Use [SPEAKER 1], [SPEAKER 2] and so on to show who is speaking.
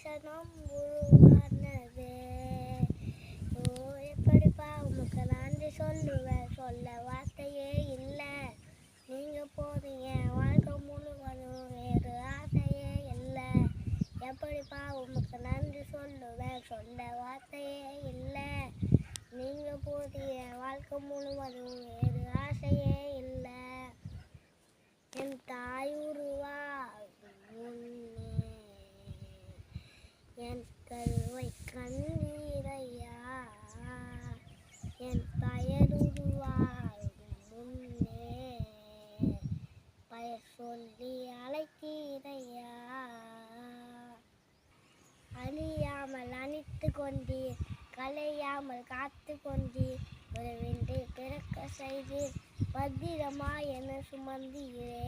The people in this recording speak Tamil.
[SPEAKER 1] வசனம் உருவானது. ஓ எப்படிப்பா உமக்கு நன்றி சொல்லுவேன், சொல்ல வார்த்தையே இல்லை. நீங்கள் போறீங்க வாழ்க்கை முழுவதும் வேறு ஆசையே இல்லை. எப்படிப்பா உமக்கு நன்றி சொல்லுவேன், சொல்ல வார்த்தையே இல்லை. நீங்கள் போறீங்க வாழ்க்கை முழுவதும் வேறு ஆசையே இல்லை. என் தாயுருவா முன்னே என் கருவை கண்ணீரையா, என் பெயருருவாகும் முன்னே பெயர் சொல்லி அழைத்தீரையா. அழியாமல் அணித்து கொண்டீர், கலையாமல் காத்து கொண்டீர், ஒரு வென்று பிறக்க செய்தீர், பத்திரமா என சுமந்தீரே.